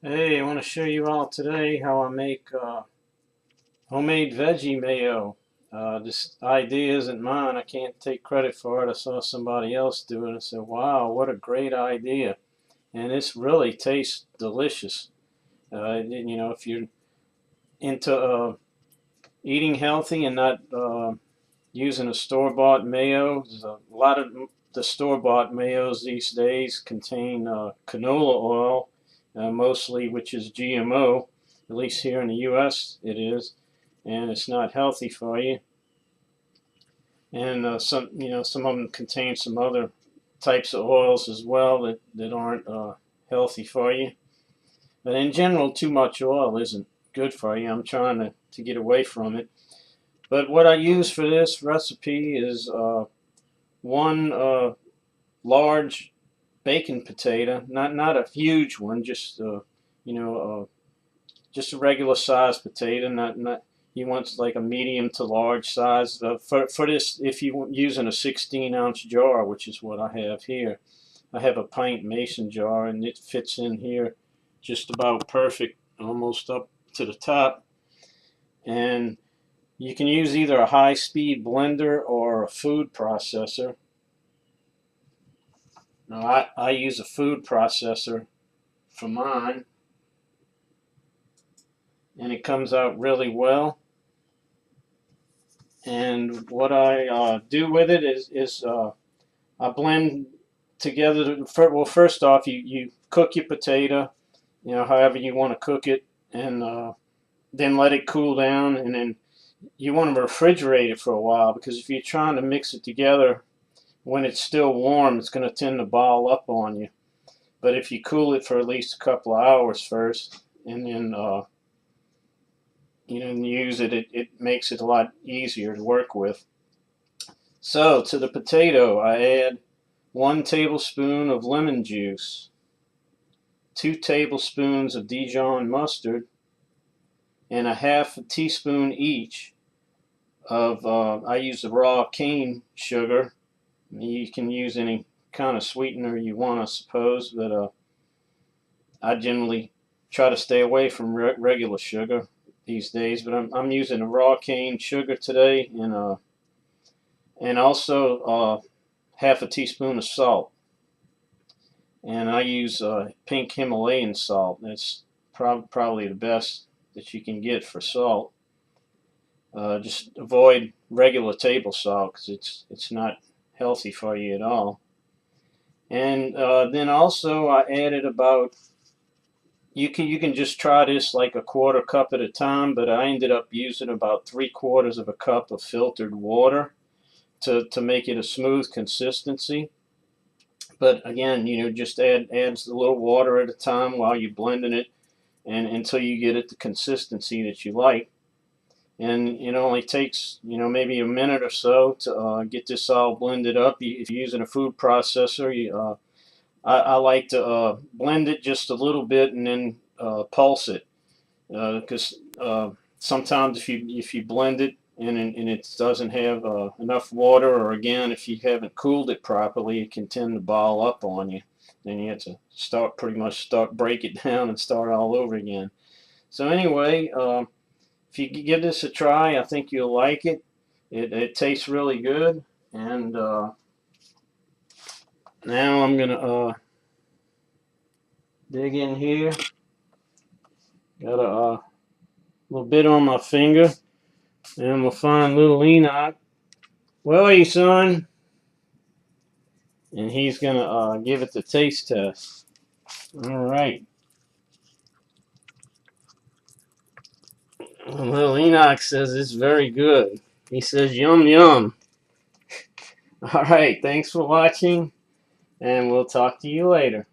Hey, I want to show you all today how I make homemade veggie mayo. This idea isn't mine. I can't take credit for it. I saw somebody else do it. I said, wow, what a great idea. And this really tastes delicious. If you're into eating healthy and not using a store-bought mayo, there's a lot of the store-bought mayos these days contain canola oil, mostly, which is GMO. At least here in the U.S. it is, and it's not healthy for you. And some of them contain some other types of oils as well that aren't healthy for you. But in general, too much oil isn't good for you. I'm trying to get away from it. But what I use for this recipe is one large baking potato, not a huge one, just just a regular sized potato. Not you want like a medium to large size. For this, if you're using a 16-ounce jar, which is what I have here, I have a pint mason jar, and it fits in here just about perfect, almost up to the top. And you can use either a high-speed blender or a food processor. Now I use a food processor for mine, and it comes out really well. And what I do with it is I blend together. Well, first off, you cook your potato, however you want to cook it, and then let it cool down, and then you want to refrigerate it for a while, because if you're trying to mix it together when it's still warm, it's going to tend to ball up on you. But if you cool it for at least a couple of hours first, and then use it, it makes it a lot easier to work with. So to the potato, I add 1 tablespoon of lemon juice, 2 tablespoons of Dijon mustard, and a half a teaspoon each of, I use the raw cane sugar. You can use any kind of sweetener you want, I suppose, but I generally try to stay away from regular sugar these days. But I'm using a raw cane sugar today, and also half a teaspoon of salt. And I use pink Himalayan salt. That's probably the best that you can get for salt. Just avoid regular table salt, because it's not healthy for you at all. And then also I added about, you can just try this like a quarter cup at a time, but I ended up using about 3/4 of a cup of filtered water to make it a smooth consistency. But again, just adds a little water at a time while you're blending it, and until you get it the consistency that you like. And it only takes maybe a minute or so to get this all blended up. If you're using a food processor, I like to blend it just a little bit and then pulse it, because sometimes if you blend it and it doesn't have enough water, or again if you haven't cooled it properly, it can tend to ball up on you. Then you have to pretty much break it down and start all over again. So anyway, if you give this a try, I think you'll like it. It tastes really good. And now I'm gonna dig in here. Got a little bit on my finger, and we'll find little Enoch. Well, hey, son. And he's gonna give it the taste test. All right. Little Enoch says it's very good. He says yum yum. All right. Thanks for watching, and we'll talk to you later.